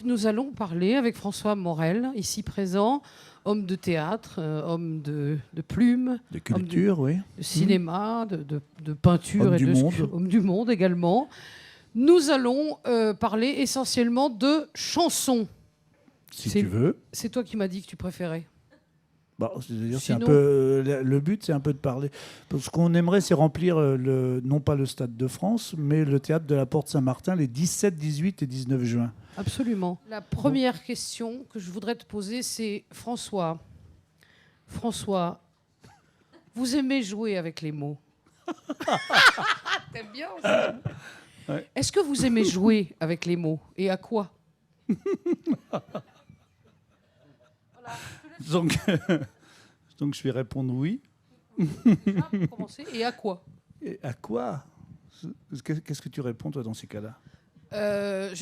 Nous allons parler avec François Morel, ici présent, homme de théâtre, homme de plume, de culture, oui. de cinéma, de peinture Homme et du monde. homme du monde également. Nous allons parler essentiellement de chansons. Si tu veux. C'est toi qui m'as dit que tu préférais. Bah, c'est-à-dire, c'est un Sinon- peu, le but, c'est un peu de parler. Ce qu'on aimerait, c'est remplir non pas le Stade de France, mais le théâtre de la Porte Saint-Martin les 17, 18 et 19 juin. Absolument. La première question que je voudrais te poser, c'est François, vous aimez jouer avec les mots. T'aimes bien aussi. Ouais. Est-ce que vous aimez jouer avec les mots et à quoi? Donc, donc, je vais répondre oui. Pour commencer, et à quoi? Et à quoi? Qu'est-ce que tu réponds, toi, dans ces cas-là?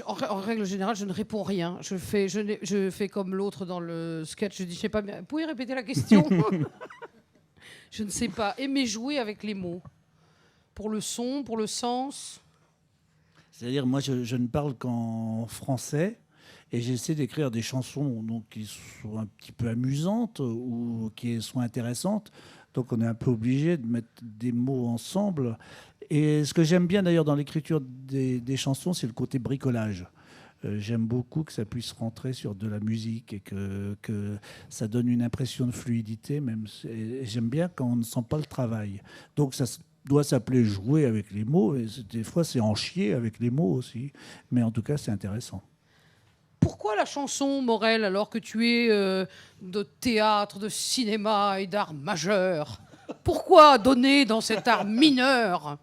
En règle générale, je ne réponds rien. Je fais comme l'autre dans le sketch. Je dis, je sais pas bien. Vous pouvez répéter la question? Je ne sais pas. Aimer jouer avec les mots. Pour le son, pour le sens. C'est-à-dire, moi, je ne parle qu'en français et j'essaie d'écrire des chansons donc, qui sont un petit peu amusantes ou qui sont intéressantes. Donc, on est un peu obligé de mettre des mots ensemble. Et ce que j'aime bien, d'ailleurs, dans l'écriture des chansons, c'est le côté bricolage. J'aime beaucoup que ça puisse rentrer sur de la musique et que ça donne une impression de fluidité. Même, et j'aime bien quand on ne sent pas le travail. Donc, ça doit s'appeler jouer avec les mots. Et des fois, c'est en chier avec les mots aussi. Mais en tout cas, c'est intéressant. Pourquoi la chanson, Morel, alors que tu es de théâtre, de cinéma et d'art majeur? Pourquoi donner dans cet art mineur?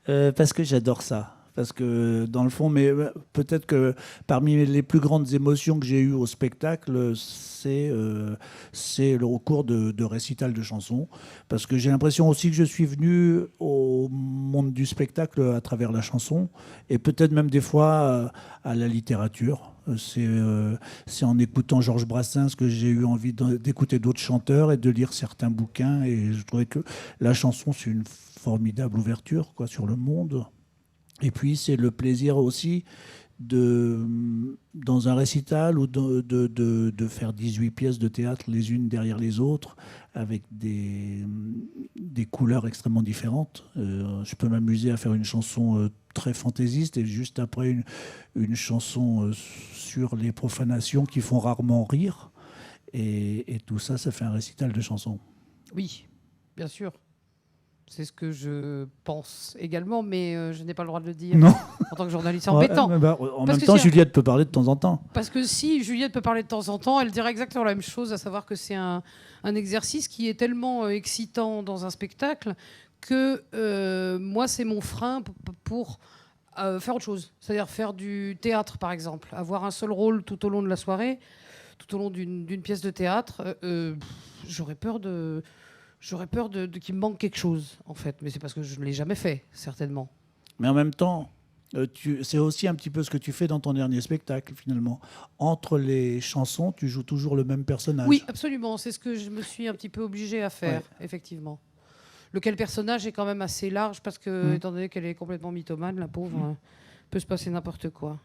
Parce que j'adore ça. Parce que dans le fond, mais peut-être que parmi les plus grandes émotions que j'ai eues au spectacle, c'est le recours de récital de chansons. Parce que j'ai l'impression aussi que je suis venu au monde du spectacle à travers la chanson et peut-être même des fois à la littérature. C'est en écoutant Georges Brassens que j'ai eu envie d'écouter d'autres chanteurs et de lire certains bouquins. Et je trouvais que la chanson, c'est une formidable ouverture quoi, sur le monde. Et puis, c'est le plaisir aussi dans un récital ou de faire 18 pièces de théâtre les unes derrière les autres avec des couleurs extrêmement différentes. Je peux m'amuser à faire une chanson très fantaisiste et juste après une chanson sur les profanations qui font rarement rire. Et tout ça, ça fait un récital de chansons. Oui, bien sûr. C'est ce que je pense également, mais je n'ai pas le droit de le dire. Non. En tant que journaliste, c'est embêtant. En même temps, Juliette peut parler de temps en temps. Parce que si Juliette peut parler de temps en temps, elle dirait exactement la même chose, à savoir que c'est un exercice qui est tellement excitant dans un spectacle que moi, c'est mon frein pour faire autre chose. C'est-à-dire faire du théâtre, par exemple. Avoir un seul rôle tout au long de la soirée, tout au long d'une pièce de théâtre. J'aurais peur qu'il me manque quelque chose, en fait. Mais c'est parce que je ne l'ai jamais fait, certainement. Mais en même temps, c'est aussi un petit peu ce que tu fais dans ton dernier spectacle, finalement. Entre les chansons, tu joues toujours le même personnage. Oui, absolument. C'est ce que je me suis un petit peu obligée à faire, effectivement. Lequel personnage est quand même assez large, parce que, étant donné qu'elle est complètement mythomane, la pauvre, peut se passer n'importe quoi.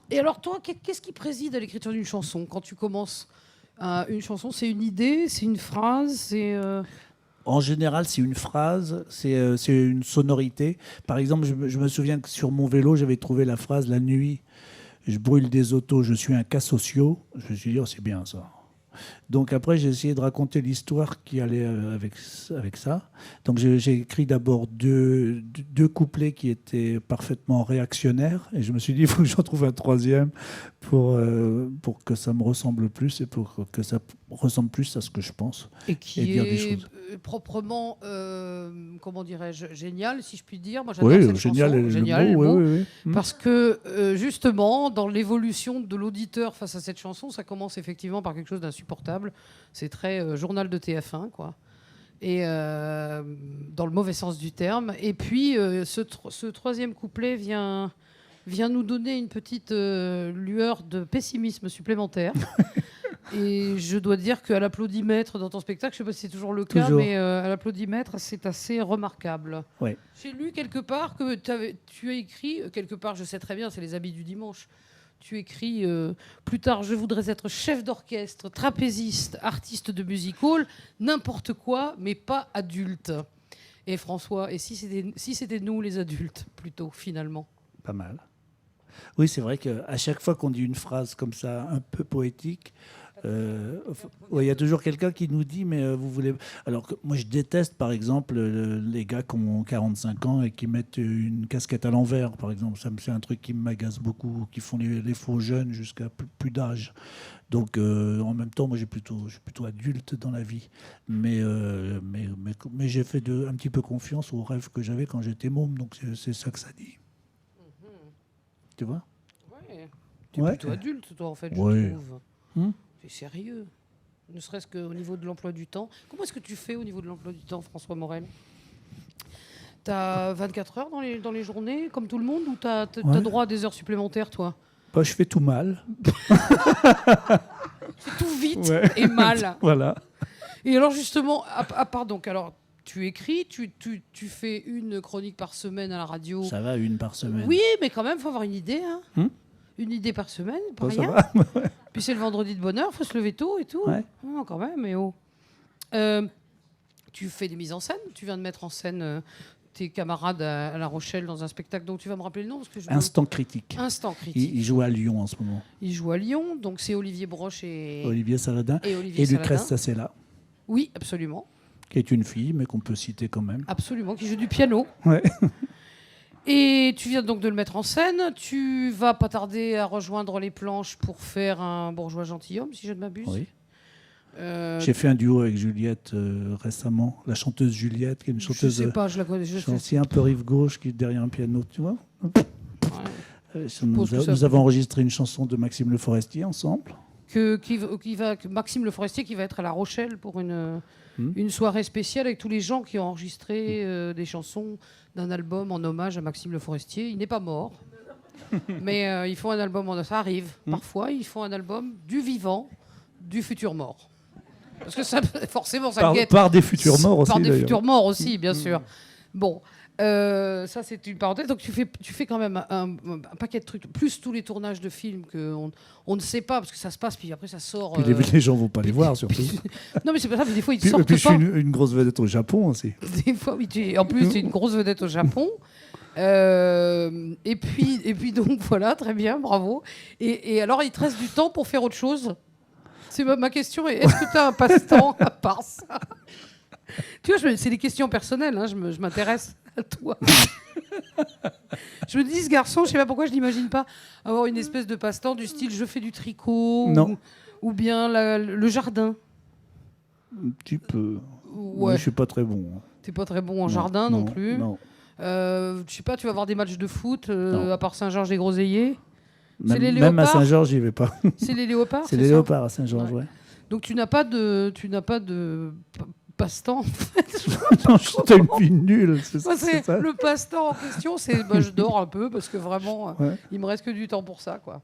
Et alors, toi, qu'est-ce qui préside à l'écriture d'une chanson? Quand tu commences une chanson, c'est une idée, c'est une phrase, c'est... En général, c'est une phrase, c'est une sonorité. Par exemple, je me souviens que sur mon vélo, j'avais trouvé la phrase « La nuit, je brûle des autos, je suis un cas social ». Je me suis dit, oh, c'est bien ça. Donc après, j'ai essayé de raconter l'histoire qui allait avec ça. Donc j'ai écrit d'abord deux couplets qui étaient parfaitement réactionnaires. Et je me suis dit, il faut que j'en trouve un troisième pour que ça me ressemble plus et pour que ça ressemble plus à ce que je pense. Et qui dire des est choses. proprement, comment dirais-je, génial, si je puis dire. Moi, j'adore Oui, cette génial, chanson. Génial, le mot. oui. Parce que, justement, dans l'évolution de l'auditeur face à cette chanson, ça commence effectivement par quelque chose d'insupportable. C'est très journal de TF1, quoi. Et dans le mauvais sens du terme. Et puis, ce troisième couplet vient nous donner une petite lueur de pessimisme supplémentaire. Et je dois dire qu'à l'applaudimètre dans ton spectacle, je ne sais pas si c'est toujours le cas, mais à l'applaudimètre, c'est assez remarquable. Ouais. J'ai lu quelque part que tu as écrit, quelque part, je sais très bien, c'est les habits du dimanche. Tu écris plus tard, je voudrais être chef d'orchestre, trapéziste, artiste de music hall, n'importe quoi, mais pas adulte. Et François, et si c'était nous les adultes, plutôt, finalement? Pas mal. Oui, c'est vrai qu'à chaque fois qu'on dit une phrase comme ça, un peu poétique, il y a toujours quelqu'un qui nous dit mais vous voulez... Alors que moi je déteste par exemple les gars qui ont 45 ans et qui mettent une casquette à l'envers par exemple. C'est un truc qui m'agace beaucoup, qui font les faux jeunes jusqu'à plus d'âge. Donc en même temps moi je suis plutôt adulte dans la vie, mais j'ai fait un petit peu confiance aux rêves que j'avais quand j'étais môme, donc c'est ça que ça dit. Tu vois? Ouais. Tu es plutôt adulte toi en fait, je trouve. C'est sérieux. Ne serait-ce qu'au niveau de l'emploi du temps. Comment est-ce que tu fais au niveau de l'emploi du temps, François Morel? Tu as 24 heures dans les journées, comme tout le monde, ou tu as droit à des heures supplémentaires, toi? Bah, je fais tout mal. C'est tout vite et mal. Voilà. Et alors, justement, donc, alors, tu écris, tu fais une chronique par semaine à la radio. Ça va, une par semaine. Oui, mais quand même, il faut avoir une idée. Hein. Une idée par semaine, pas rien. Puis c'est le vendredi de bonne heure, il faut se lever tôt et tout. Ouais. Oh, quand même, mais oh. Tu fais des mises en scène. Tu viens de mettre en scène tes camarades à La Rochelle dans un spectacle. Donc tu vas me rappeler le nom parce que Instant Critique. Instant Critique. Il joue à Lyon en ce moment. Il joue à Lyon. Donc c'est Olivier Broche et Olivier Saladin. Et Lucrèce Tassella. Oui, absolument. Qui est une fille, mais qu'on peut citer quand même. Absolument, qui joue du piano. Ouais. Et tu viens donc de le mettre en scène. Tu vas pas tarder à rejoindre les planches pour faire un bourgeois gentilhomme, si je ne m'abuse. Oui. J'ai fait un duo avec Juliette récemment, la chanteuse Juliette, qui est une chanteuse. Je sais pas, je la connais. Un peu rive gauche, qui est derrière un piano, tu vois. Ouais. Nous avons enregistré une chanson de Maxime Le Forestier ensemble. Maxime Le Forestier qui va être à La Rochelle pour une soirée spéciale avec tous les gens qui ont enregistré des chansons d'un album en hommage à Maxime Le Forestier. Il n'est pas mort, mais ils font un album, ça arrive. Parfois, ils font un album du vivant, du futur mort. Parce que ça, forcément, ça guette. Par des futurs morts aussi. Par des futurs morts aussi, bien sûr. Bon. Ça, c'est une parenthèse. Donc, tu fais quand même un paquet de trucs, plus tous les tournages de films qu'on ne sait pas, parce que ça se passe, puis après, ça sort. Puis les gens ne vont pas les voir, surtout. Non, mais c'est pas ça, mais des fois, ils sortent pas. Et puis, pas. je suis une grosse vedette au Japon aussi. Des fois, oui. En plus, tu es une grosse vedette au Japon. Et puis, donc, voilà, très bien, bravo. Et alors, il te reste du temps pour faire autre chose? C'est ma question. Est-ce que tu as un passe-temps à part ça? Tu vois, c'est des questions personnelles. Hein, je m'intéresse à toi. Je me dis, ce garçon, je sais pas pourquoi je l'imagine pas avoir une espèce de passe-temps du style je fais du tricot ou bien le jardin. Un petit peu. Ouais. Je suis pas très bon. T'es pas très bon en jardin non plus. Non. Je sais pas, tu vas voir des matchs de foot à part Saint-Georges-des-Groseilliers. Même à Saint-Georges, j'y vais pas. C'est les léopards. C'est les léopards à Saint-Georges, ouais. Donc tu n'as pas de passe-temps en fait. Non, je suis une fille nulle. C'est ça. Le passe-temps en question, c'est je dors un peu parce que vraiment, il me reste que du temps pour ça, quoi.